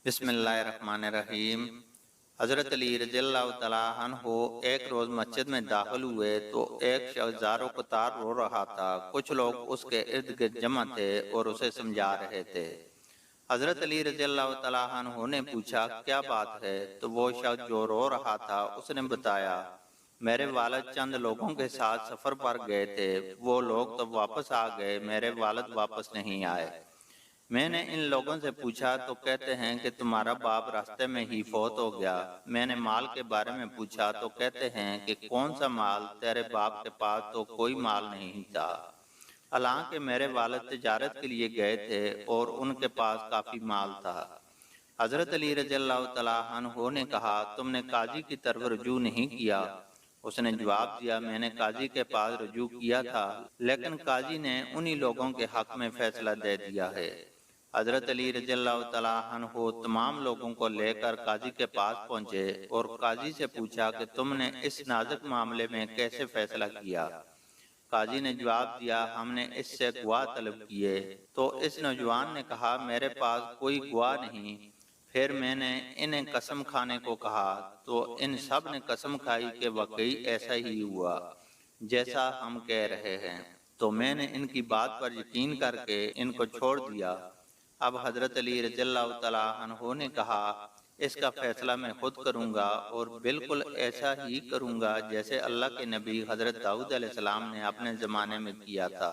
बिस्मिल्लाहिर्रहमानिर्रहीम। हज़रत अली रज़ी अल्लाह तआला अन्हो एक रोज़ मस्जिद में दाखिल हुए तो एक शख्स ज़ारो कतार रो रहा था। कुछ लोग उसके इर्द गिर्द जमा थे और उसे समझा रहे थे। हज़रत अली रज़ी अल्लाह तआला अन्हो ने पूछा, क्या बात है? तो वो शख्स जो रो रहा था उसने बताया, मेरे वालिद चंद लोगों के साथ सफ़र पर गए थे। वो लोग तो वापस आ गए, मेरे वालिद वापस नहीं आए। मैंने इन लोगों से पूछा तो कहते हैं कि तुम्हारा बाप रास्ते में ही फौत हो गया। मैंने माल के बारे में पूछा तो कहते हैं कि कौन सा माल? तेरे बाप के पास तो कोई माल नहीं था। हालांकि मेरे वालिद तिजारत के लिए गए थे और उनके पास काफी माल था। हजरत अली रज़ियल्लाहु तआला अन्हु ने कहा, तुमने काजी की तरफ रुजू नहीं किया? उसने जवाब दिया, मैंने काजी के पास रुजू किया था, लेकिन काजी ने उन्हीं लोगों के हक में फैसला दे दिया है। हजरत अली रज़ियल्लाहु तआला अन्हु तमाम लोगों को लेकर काजी के पास पहुंचे और काजी से पूछा कि तुमने इस नाजुक मामले में कैसे फैसला किया? काजी ने जवाब दिया, हमने इससे गवाह तलब किए। तो इस नौजवान ने कहा, मेरे पास कोई गवाह नहीं। फिर मैंने इन्हें कसम खाने को कहा तो इन सब ने कसम खाई कि वाकई ऐसा ही हुआ जैसा हम कह रहे हैं। तो मैंने इनकी बात पर यकीन करके इनको छोड़ दिया। अब हजरत अली रज़ियल्लाहु तआला अन्हु ने कहा, इसका फैसला मैं खुद करूंगा और बिल्कुल ऐसा ही करूंगा जैसे अल्लाह के नबी हजरत दाऊद अलैहिस्सलाम ने अपने ज़माने में किया था।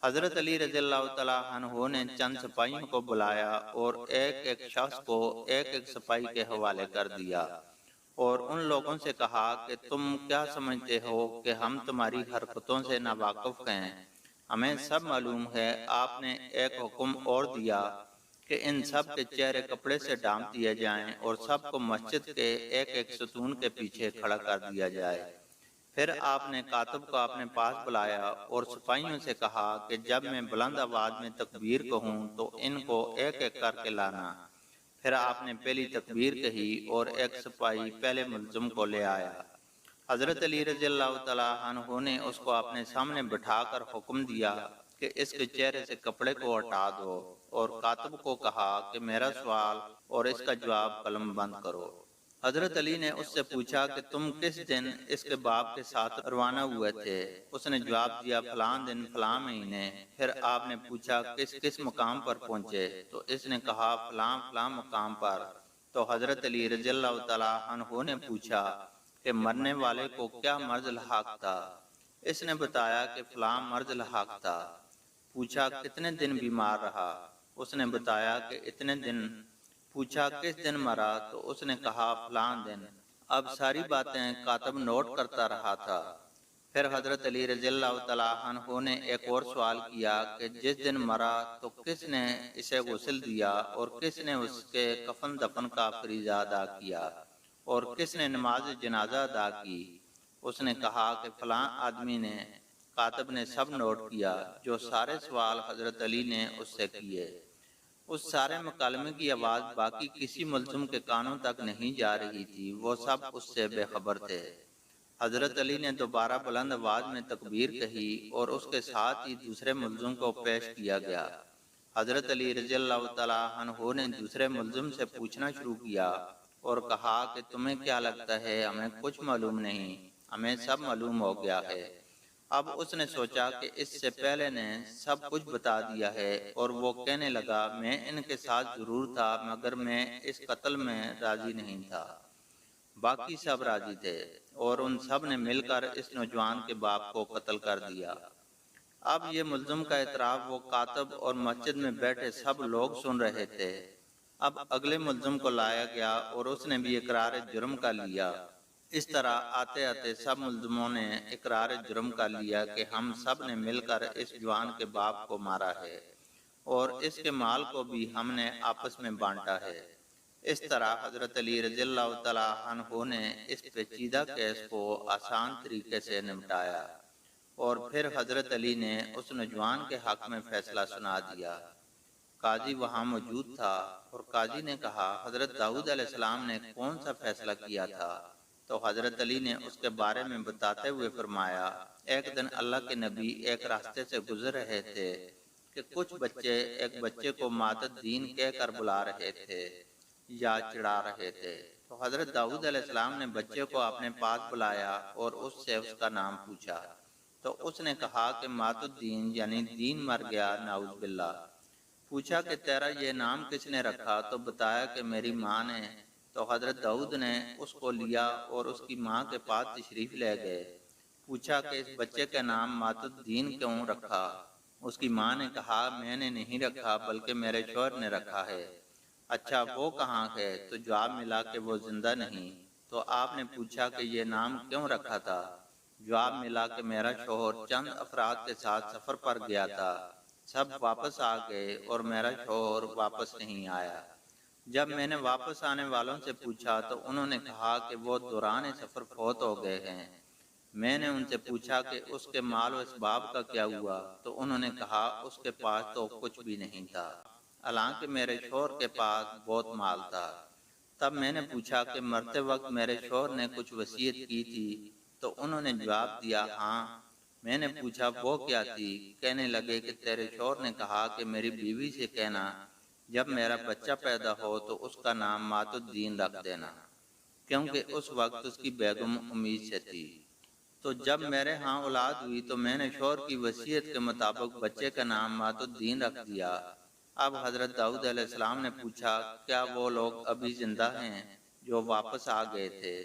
हजरत अली रज़ियल्लाहु तआला अन्हु ने चंद सिपाहियों को बुलाया और एक एक शख्स को एक एक सिपाही के हवाले कर दिया और उन लोगों से कहा कि तुम क्या समझते हो कि हम तुम्हारी हरकतों से नावाकिफ हैं? हमें सब मालूम है। आपने एक हुक्म और दिया कि इन सब के चेहरे कपड़े से ढांप दिए जाएं और सबको मस्जिद के एक एक सतून के पीछे खड़ा कर दिया जाए। फिर आपने कातब को अपने पास बुलाया और सिपाहियों से कहा कि जब मैं बुलंद आवाज में तकबीर कहूँ तो इनको एक एक करके लाना। फिर आपने पहली तकबीर कही और एक सिपाही पहले मुल्ज़िम को ले आया। हजरत अली रज़ियल्लाहु तआला अन्हु ने उसको अपने सामने बिठाकर हुक्म दिया कि इसके चेहरे से कपड़े को हटा दो और कातब को कहा कि मेरा सवाल और इसका जवाब कलम बंद करो। हजरत अली ने उससे पूछा कि तुम किस दिन इसके बाप के साथ रवाना हुए थे? उसने जवाब दिया, फलां दिन फलां महीने। फिर आपने पूछा किस किस मकाम पर पहुंचे? तो इसने कहा, फलां फलां मकाम पर। तो हजरत अली रज़ियल्लाहु तआला अन्हु ने पूछा कि मरने वाले को क्या मर्ज लाहक था? इसने बताया कि फलां मर्ज लाहक था। पूछा कितने दिन बीमार रहा? उसने बताया कि इतने दिन। पूछा किस दिन मरा? तो उसने कहा फलां दिन। अब सारी बातें कातब नोट करता रहा था। फिर हजरत अली रज़ियल्लाहु तआला अन्हु ने एक और सवाल किया कि जिस दिन मरा तो किसने इसे गुस्ल दिया और किसने उसके कफन दफन का फरीज़ा अदा किया और किसने नमाज जनाजा अदा की? उसने कहा कि फलां आदमी ने। कातब ने सब नोट किया। जो सारे सवाल हजरत अली ने उससे किए, उस सारे मुकालमे की आवाज़ बाकी किसी मुल्ज़िम के कानों तक नहीं जा रही थी। वो सब उससे बेखबर थे। हजरत अली ने दोबारा बुलंद आवाज़ में तकबीर कही और उसके साथ ही दूसरे मुल्ज़िम को पेश किया गया। हजरत अली रज़ियल्लाहु तआला अन्हु ने दूसरे मुल्ज़िम से पूछना शुरू किया और कहा कि तुम्हें क्या लगता है? हमें कुछ मालूम नहीं, हमें सब मालूम हो गया है। अब उसने सोचा कि इससे पहले ने सब कुछ बता दिया है और वो कहने लगा, मैं इनके साथ जरूर था मगर मैं इस कत्ल में राजी नहीं था। बाकी सब राजी थे और उन सब ने मिलकर इस नौजवान के बाप को कत्ल कर दिया। अब ये मुल्ज़िम का एतराफ़ वो कातब और मस्जिद में बैठे सब लोग सुन रहे थे। अब अगले मुल्ज़िम को लाया गया और उसने भी इकरार जुर्म कर लिया। इस तरह आते आते सब मुल्ज़िमों ने इकरार जुर्म कर लिया कि हम सब ने मिलकर इस जवान के बाप को मारा है और इसके माल को भी हमने आपस में बांटा है। इस तरह हजरत अली रज़ियल्लाहु तआला अन्हु ने इस पेचीदा केस को आसान तरीके से निपटाया और फिर हजरत अली ने उस नौजवान के हक में फैसला सुना दिया। काजी वहाँ मौजूद था और काजी ने कहा, हजरत दाऊद अलैहिस्सलाम ने कौन सा फैसला किया था? तो हजरत अली ने उसके बारे में बताते हुए फरमाया, एक दिन अल्लाह के नबी एक रास्ते से गुजर रहे थे। کہ کچھ بچے ایک بچے کو ماتت دین کہہ کر بلا رہے تھے یا چڑھا رہے تھے، تو حضرت داؤد علیہ السلام نے بچے کو اپنے پاس بلایا اور اس سے اس کا نام پوچھا، تو اس نے کہا کہ مات الدین یعنی دین مر گیا، نعوذ باللہ۔ پوچھا کہ تیرا یہ نام کس نے رکھا؟ تو بتایا کہ میری ماں نے۔ تو حضرت داؤد نے اس کو لیا اور اس کی ماں کے پاس تشریف لے گئے۔ پوچھا کہ اس بچے کا نام مات الدین کیوں رکھا؟ اس کی ماں نے کہا میں نے نہیں رکھا بلکہ میرے شوہر نے رکھا ہے۔ اچھا وہ کہاں ہے؟ تو جواب ملا کہ وہ زندہ نہیں۔ تو آپ نے پوچھا کہ یہ نام کیوں رکھا تھا؟ جواب ملا کہ میرا شوہر چند افراد کے ساتھ سفر پر گیا تھا، سب واپس آ گئے اور میرا شوہر واپس نہیں آیا۔ جب میں نے واپس آنے والوں سے پوچھا تو انہوں نے کہا کہ وہ دوران سفر فوت ہو گئے ہیں۔ میں نے ان سے پوچھا کہ اس کے مال و اسباب کا کیا ہوا؟ تو انہوں نے کہا اس کے پاس تو کچھ بھی نہیں تھا، حالانکہ میرے شوہر کے پاس بہت مال تھا۔ تب میں نے پوچھا کہ مرتے وقت میرے شوہر نے کچھ وصیت کی تھی؟ تو انہوں نے جواب دیا ہاں۔ میں نے پوچھا وہ کیا تھی؟ کہنے لگے کہ تیرے شوہر نے کہا کہ میری بیوی سے کہنا جب میرا بچہ پیدا ہو تو اس کا نام مات الدین رکھ دینا، کیونکہ اس وقت اس کی بیگم امید سے تھی۔ تو جب میرے ہاں اولاد ہوئی تو میں نے شوہر کی وصیت کے مطابق بچے کا نام مات الدین رکھ دیا۔ اب حضرت داؤد علیہ السلام نے پوچھا کیا وہ لوگ ابھی زندہ ہیں جو واپس آ گئے تھے؟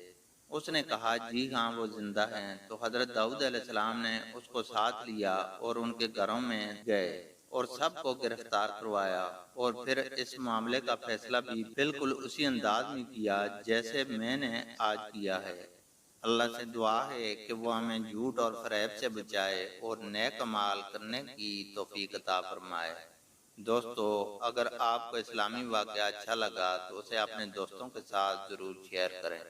اس نے کہا جی ہاں وہ زندہ ہیں۔ تو حضرت داؤد علیہ السلام نے اس کو ساتھ لیا اور ان کے گھروں میں گئے اور سب کو گرفتار کروایا، اور پھر اس معاملے کا فیصلہ بھی بالکل اسی انداز میں کیا جیسے میں نے آج کیا ہے۔ اللہ سے دعا ہے کہ وہ ہمیں جھوٹ اور فریب سے بچائے اور نیک اعمال کرنے کی توفیق عطا فرمائے۔ دوستو، اگر آپ کو اسلامی واقعہ اچھا لگا تو اسے اپنے دوستوں کے ساتھ ضرور شیئر کریں۔